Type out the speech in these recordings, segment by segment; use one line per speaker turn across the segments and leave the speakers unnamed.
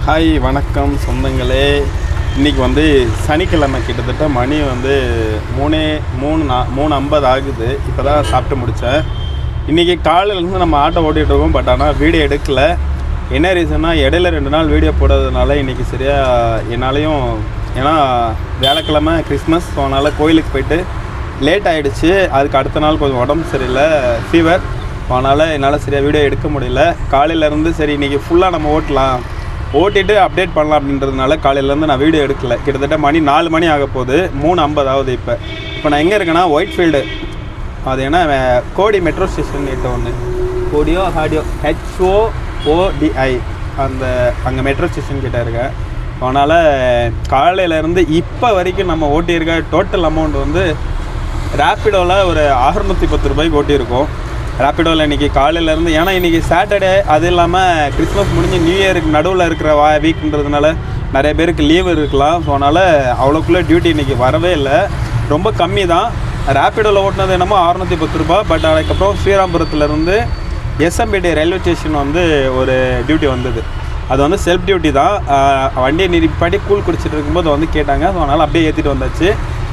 Hi வணக்கம் சொந்தங்களே. இன்றைக்கி வந்து சனிக்கிழமை, கிட்டத்தட்ட மணி வந்து 3:50 ஆகுது. இப்போ தான் சாப்பிட்டு முடித்தேன். இன்றைக்கி காலையிலேருந்து நம்ம ஆட்டோ ஓட்டிகிட்ருக்கோம். பட் ஆனால் வீடியோ எடுக்கலை. என்ன ரீசன்னா, இடையில 2 நாள் வீடியோ போடாததுனால இன்றைக்கி சரியாக என்னாலையும், ஏன்னா வியாழக்கிழமை கிறிஸ்மஸ், ஸோ அதனால் கோயிலுக்கு போயிட்டு லேட் ஆகிடுச்சு. அதுக்கு அடுத்த நாள் கொஞ்சம் உடம்பு சரியில்லை, ஃபீவர். அதனால் என்னால் சரியாக வீடியோ எடுக்க முடியல. காலையிலேருந்து சரி இன்றைக்கி ஃபுல்லாக நம்ம ஓட்டிட்டு அப்டேட் பண்ணலாம் அப்படின்றதுனால காலையிலேருந்து நான் வீடியோ எடுக்கலை. கிட்டத்தட்ட மணி 4 மணி ஆக போகுது, 3:50 ஆகுது. இப்போ நான் எங்கே இருக்கேன்னா ஒயிட்ஃபீல்டு, அது ஏன்னா கோடி மெட்ரோ ஸ்டேஷன் கிட்ட ஒன்று, கோடியோ ஹாடியோ HOODI, அங்கே மெட்ரோ ஸ்டேஷன் கிட்டே இருக்கேன். அதனால் காலையிலேருந்து இப்போ வரைக்கும் நம்ம ஓட்டியிருக்க டோட்டல் அமௌண்ட் வந்து ரேப்பிடோவில் ஒரு 610 ரூபாய்க்கு ஓட்டியிருக்கோம். ரேப்பிடோவில் இன்றைக்கி காலையிலேருந்து, ஏன்னா இன்றைக்கி சாட்டர்டே, அது இல்லாமல் கிறிஸ்மஸ் முடிஞ்சு நியூ இயருக்கு நடுவில் இருக்கிற வீக்குன்றதுனால நிறைய பேருக்கு லீவு இருக்கலாம். ஸோ அதனால் அவ்வளோக்குள்ளே டியூட்டி இன்றைக்கி வரவே இல்லை, ரொம்ப கம்மி தான். ரேப்பிடோவில் ஓட்டினது என்னமோ 610 ரூபா. பட் அதுக்கப்புறம் ஸ்ரீராம்புரத்துலேருந்து SMBT ரயில்வே ஸ்டேஷன் வந்து ஒரு டியூட்டி வந்தது. அது வந்து செல்ஃப் டியூட்டி தான். வண்டியை நிப்பாட்டி கூழ் குடிச்சிட்டு இருக்கும்போது வந்து கேட்டாங்க. ஸோ அதனால் அப்படியே ஏற்றிட்டு வந்தாச்சு.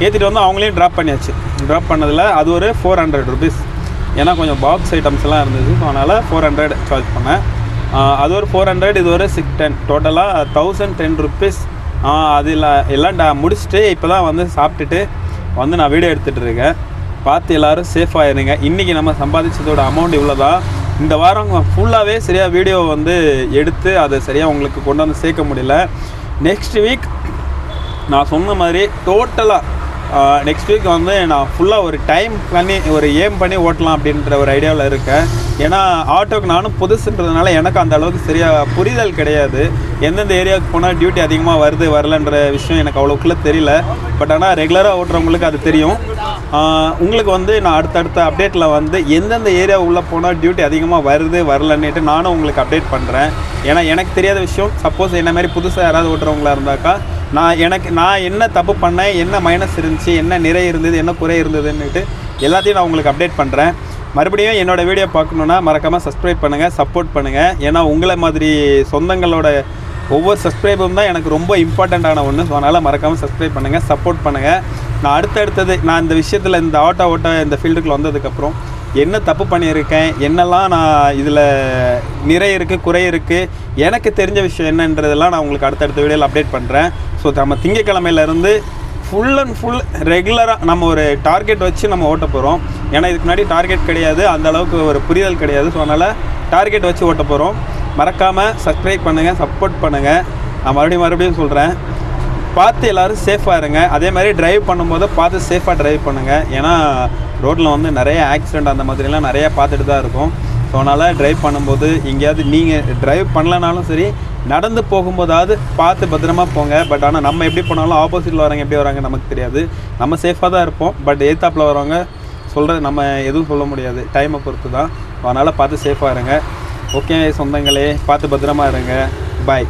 ஏற்றிட்டு வந்து அவங்களையும் ட்ராப் பண்ணியாச்சு. ட்ராப் பண்ணதில் அது ஒரு 400 ருபீஸ், ஏன்னா கொஞ்சம் பாக்ஸ் ஐட்டம்ஸ்லாம் இருந்தது. ஸோ அதனால் 400 சார்ஜ் பண்ணேன். அது ஒரு 400, இது ஒரு 610, டோட்டலாக 1010 ருபீஸ். அதில் எல்லாம் முடிச்சுட்டு இப்போ தான் வந்து சாப்பிட்டுட்டு வந்து நான் வீடியோ எடுத்துகிட்டு இருக்கேன். பார்த்து எல்லோரும் சேஃபாக இருங்க. இன்றைக்கி நம்ம சம்பாதிச்சதோட அமௌண்ட் இவ்வளோ தான். இந்த வாரம் ஃபுல்லாகவே சரியாக வீடியோ வந்து எடுத்து அதை சரியாக உங்களுக்கு கொண்டு வந்து சேர்க்க முடியல. நெக்ஸ்ட் வீக் நான் சொன்ன மாதிரி டோட்டலாக நெக்ஸ்ட் வீக் வந்து நான் ஃபுல்லாக ஒரு டைம் பண்ணி, ஒரு ஏம் பண்ணி ஓட்டலாம் அப்படின்ற ஒரு ஐடியாவில் இருக்கேன். ஏன்னா ஆட்டோக்கு நானும் புதுசுன்றதுனால எனக்கு அந்த அளவுக்கு சரியாக புரிதல் கிடையாது. எந்தெந்த ஏரியாவுக்கு போனால் டியூட்டி அதிகமாக வருது வரலன்ற விஷயம் எனக்கு அவ்வளோக்குள்ளே தெரியல. பட் ஆனால் ரெகுலராக ஓட்டுறவங்களுக்கு அது தெரியும். உங்களுக்கு வந்து நான் அடுத்தடுத்த அப்டேட்டில் வந்து எந்தெந்த ஏரியா உள்ளே போனால் டியூட்டி அதிகமாக வருது வரலன்னுட்டு நானும் உங்களுக்கு அப்டேட் பண்ணுறேன். ஏன்னா எனக்கு தெரியாத விஷயம், சப்போஸ் என்ன மாதிரி புதுசாக யாராவது ஓட்டுறவங்களா இருந்தாக்கா நான் என்ன தப்பு பண்ணேன், என்ன மைனஸ் இருந்துச்சு, என்ன நிறை இருந்தது, என்ன குறை இருந்ததுன்னுட்டு எல்லாத்தையும் நான் உங்களுக்கு அப்டேட் பண்ணுறேன். மறுபடியும் என்னோடய வீடியோ பார்க்கணுன்னா மறக்காமல் சப்ஸ்கிரைப் பண்ணுங்கள், சப்போர்ட் பண்ணுங்கள். ஏன்னா உங்களை மாதிரி சொந்தங்களோட ஒவ்வொரு சப்ஸ்கிரைபும் தான் எனக்கு ரொம்ப இம்பார்ட்டண்ட்டான ஒன்று. ஸோ அதனால் மறக்காமல் சப்ஸ்கிரைப் பண்ணுங்கள், சப்போர்ட் பண்ணுங்கள். நான் அடுத்தடுத்தது நான் இந்த விஷயத்தில், இந்த ஓட்ட இந்த ஃபீல்டுக்குள்ள வந்ததுக்கப்புறம் என்ன தப்பு பண்ணியிருக்கேன், என்னெல்லாம் நான் இதில் நிறை இருக்குது குறை இருக்குது, எனக்கு தெரிஞ்ச விஷயம் என்னன்றதெல்லாம் நான் உங்களுக்கு அடுத்தடுத்த வீடியோவில் அப்டேட் பண்ணுறேன். ஸோ நம்ம திங்கக்கிழமையிலேருந்து ஃபுல் அண்ட் ஃபுல் ரெகுலராக நம்ம ஒரு டார்கெட் வச்சு நம்ம ஓட்ட போகிறோம். ஏன்னா இதுக்கு முன்னாடி டார்கெட் கிடையாது, அந்த அளவுக்கு ஒரு புரிதல் கிடையாது. ஸோ அதனால் டார்கெட் வச்சு ஓட்ட போகிறோம். மறக்காமல் சப்ஸ்கிரைப் பண்ணுங்கள், சப்போர்ட் பண்ணுங்கள். நான் மறுபடியும் சொல்கிறேன், பார்த்து எல்லோரும் சேஃபாக இருங்க. அதே மாதிரி ட்ரைவ் பண்ணும்போது பார்த்து சேஃபாக ட்ரைவ் பண்ணுங்கள். ஏன்னா ரோட்டில் வந்து நிறைய ஆக்சிடெண்ட் அந்த மாதிரிலாம் நிறையா பார்த்துட்டு தான் இருக்கும். ஸோ அதனால் ட்ரைவ் பண்ணும்போது எங்கேயாவது நீங்கள் ட்ரைவ் பண்ணலனாலும் சரி, நடந்து போகும்போதாவது பார்த்து பத்திரமா போங்க. பட் ஆனால் நம்ம எப்படி போனாலும் ஆப்போசிட்டில் வரவங்க எப்படி வராங்க நமக்கு தெரியாது. நம்ம சேஃபாக தான் இருப்போம். பட் எதிர்த்தாப்பில் வரவங்க சொல்கிறது நம்ம எதுவும் சொல்ல முடியாது, டைமை பொறுத்து தான். அதனால் பார்த்து சேஃபாக இருங்க. ஓகே சொந்தங்களே, பார்த்து பத்திரமா இருங்க. பாய்.